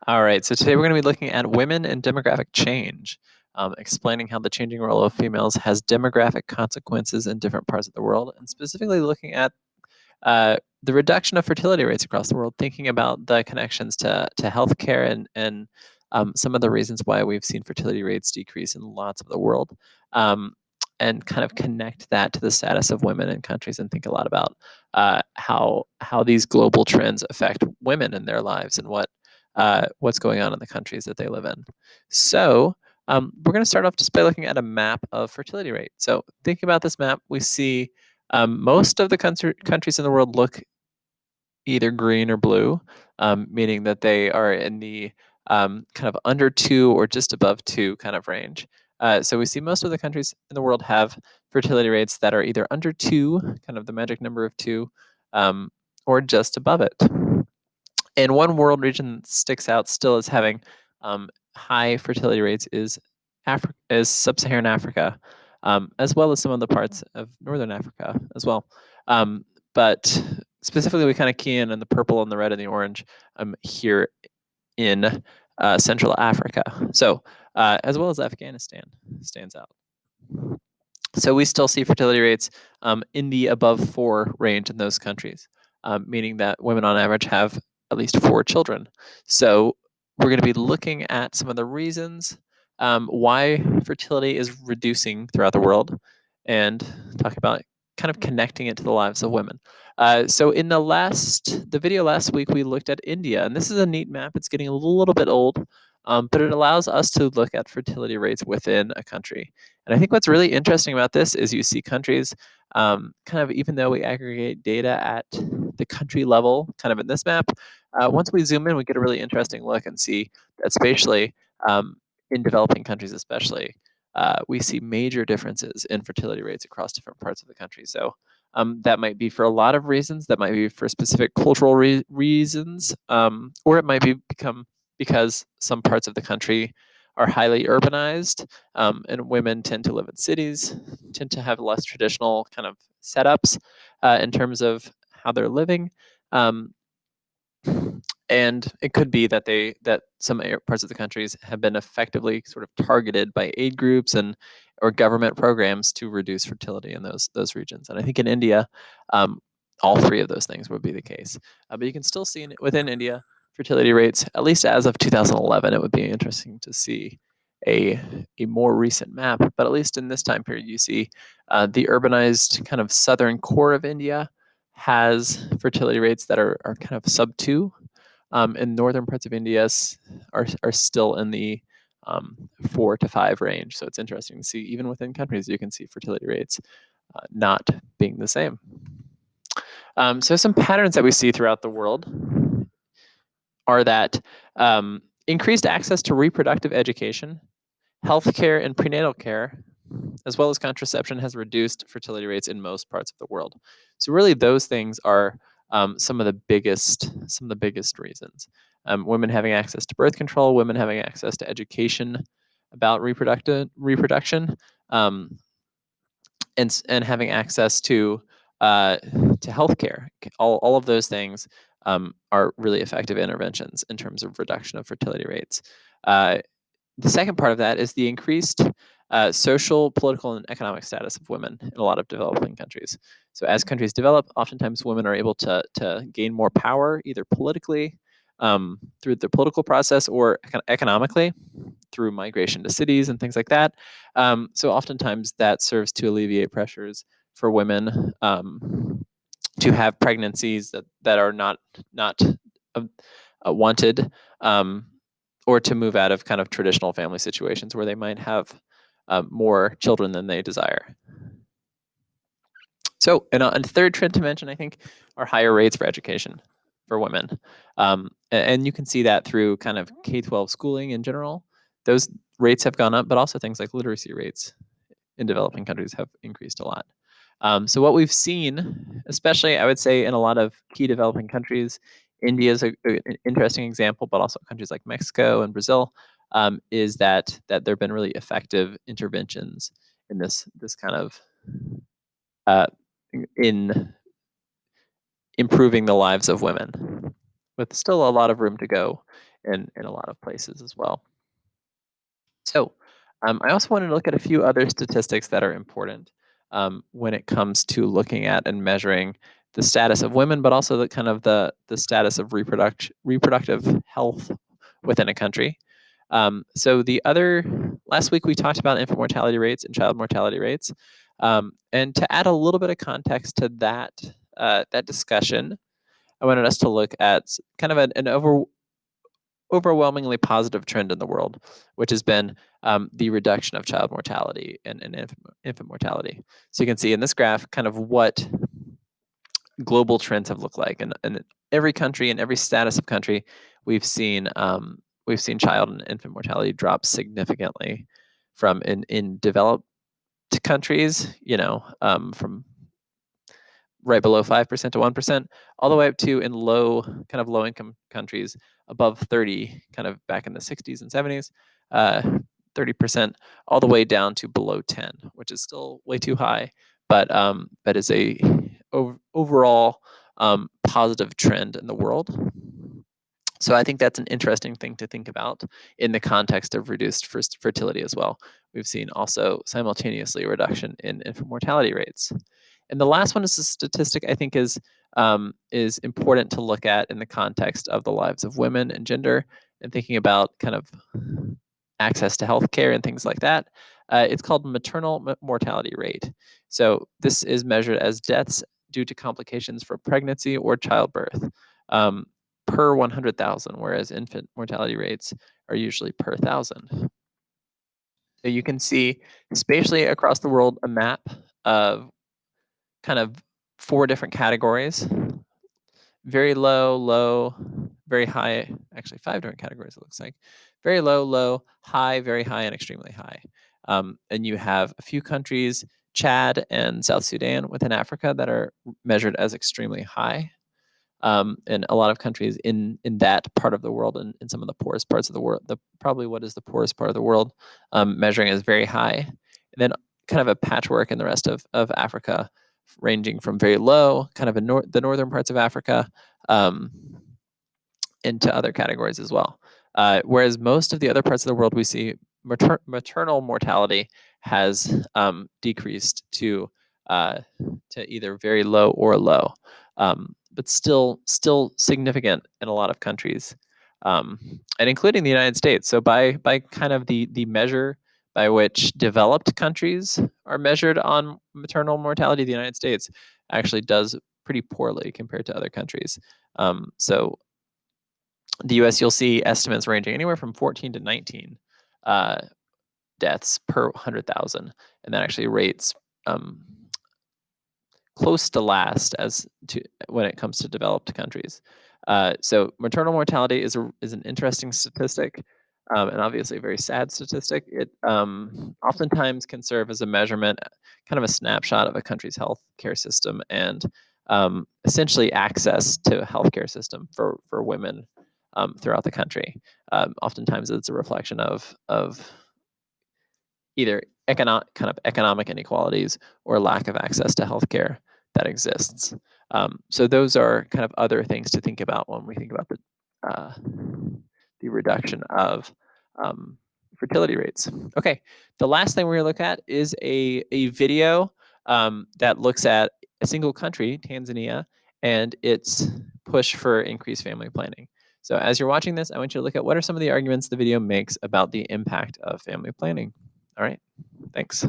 All right, so today we're going to be looking at women and demographic change, explaining how the changing role of females has demographic consequences in different parts of the world, and specifically looking at the reduction of fertility rates across the world, thinking about the connections to healthcare and some of the reasons why we've seen fertility rates decrease in lots of the world, and kind of connect that to the status of women in countries, and think a lot about how these global trends affect women in their lives and what's going on in the countries that they live in. So we're going to start off just by looking at a map of fertility rate. So thinking about this map, we see most of the countries in the world look either green or blue, meaning that they are in the kind of under 2 or just above 2 kind of range. So we see most of the countries in the world have fertility rates that are either under 2, kind of the magic number of 2, or just above it. And one world region that sticks out still as having high fertility rates is sub-Saharan Africa, as well as some of the parts of Northern Africa as well. But specifically, we kind of key in on the purple and the red and the orange here in Central Africa. So, as well as Afghanistan stands out. So we still see fertility rates in the above 4 range in those countries, meaning that women on average have at least 4 children. So we're going to be looking at some of the reasons why fertility is reducing throughout the world, and talk about kind of connecting it to the lives of women. So in the video last week, we looked at India, and this is a neat map. It's getting a little bit old, but it allows us to look at fertility rates within a country. And I think what's really interesting about this is you see countries, kind of, even though we aggregate data at the country level, kind of in this map, once we zoom in, we get a really interesting look and see that spatially, in developing countries especially, we see major differences in fertility rates across different parts of the country. So that might be for a lot of reasons. That might be for specific cultural reasons, or it might be because some parts of the country are highly urbanized, and women tend to live in cities, tend to have less traditional kind of setups in terms of how they're living. And it could be that some parts of the countries have been effectively sort of targeted by aid groups or government programs to reduce fertility in those regions. And I think in India, all 3 of those things would be the case. But you can still see within India fertility rates, at least as of 2011. It would be interesting to see a more recent map, but at least in this time period, you see the urbanized kind of southern core of India has fertility rates that are kind of sub 2, and northern parts of India are still in the 4 to 5 range. So it's interesting to see, even within countries, you can see fertility rates not being the same. So some patterns that we see throughout the world are that increased access to reproductive education, healthcare, and prenatal care, as well as contraception, has reduced fertility rates in most parts of the world. So really, those things are some of the biggest reasons. Women having access to birth control, women having access to education about reproduction, and having access to healthcare. All of those things are really effective interventions in terms of reduction of fertility rates. The second part of that is the increased social, political, and economic status of women in a lot of developing countries. So as countries develop, oftentimes women are able to gain more power, either politically, through the political process, or economically through migration to cities and things like that. So oftentimes that serves to alleviate pressures for women to have pregnancies that are not wanted, or to move out of kind of traditional family situations where they might have more children than they desire. So, and a third trend to mention, I think, are higher rates for education for women. And you can see that through kind of K-12 schooling in general. Those rates have gone up, but also things like literacy rates in developing countries have increased a lot. So what we've seen, especially I would say in a lot of key developing countries, India is an interesting example, but also countries like Mexico and Brazil, is that there have been really effective interventions in this kind of in improving the lives of women, with still a lot of room to go in a lot of places as well. So, I also wanted to look at a few other statistics that are important when it comes to looking at and measuring the status of women, but also the kind of the status of reproductive health within a country. So the other last week we talked about infant mortality rates and child mortality rates, and to add a little bit of context to that discussion, I wanted us to look at kind of an overwhelmingly positive trend in the world, which has been the reduction of child mortality and infant mortality. So you can see in this graph kind of what global trends have looked like, and every country and every status of country, we've seen child and infant mortality drop significantly from in developed countries, from right below 5% to 1%, all the way up to in low income countries above 30, kind of back in the 60s and 70s, 30%, all the way down to below 10, which is still way too high, but is a overall positive trend in the world. So I think that's an interesting thing to think about in the context of reduced fertility as well. We've seen also simultaneously a reduction in infant mortality rates. And the last one is a statistic I think is important to look at in the context of the lives of women and gender, and thinking about kind of access to healthcare and things like that. It's called maternal mortality rate. So this is measured as deaths due to complications for pregnancy or childbirth per 100,000, whereas infant mortality rates are usually per 1,000. So you can see spatially across the world a map of kind of 4 different categories: very low, low, very high. Actually, 5 different categories, it looks like. Very low, low, high, very high, and extremely high. And you have a few countries, Chad and South Sudan within Africa, that are measured as extremely high. And a lot of countries in that part of the world, and in some of the poorest parts of the world, probably what is the poorest part of the world, measuring as very high. And then kind of a patchwork in the rest of Africa, ranging from very low, kind of in the northern parts of Africa, into other categories as well. Whereas most of the other parts of the world, we see maternal mortality has decreased to either very low or low, but still significant in a lot of countries, and including the United States. So by kind of the measure by which developed countries are measured on maternal mortality, the United States actually does pretty poorly compared to other countries. So the US, you'll see estimates ranging anywhere from 14 to 19 deaths per 100,000, and that actually rates close to last when it comes to developed countries. So maternal mortality is an interesting statistic, and obviously a very sad statistic. It oftentimes can serve as a measurement, kind of a snapshot of a country's healthcare system, and essentially access to a healthcare system for women throughout the country. Oftentimes, it's a reflection of either economic inequalities or lack of access to healthcare that exists. So those are kind of other things to think about when we think about the reduction of fertility rates. Okay, the last thing we're going to look at is a video that looks at a single country, Tanzania, and its push for increased family planning. So as you're watching this, I want you to look at what are some of the arguments the video makes about the impact of family planning. All right, thanks.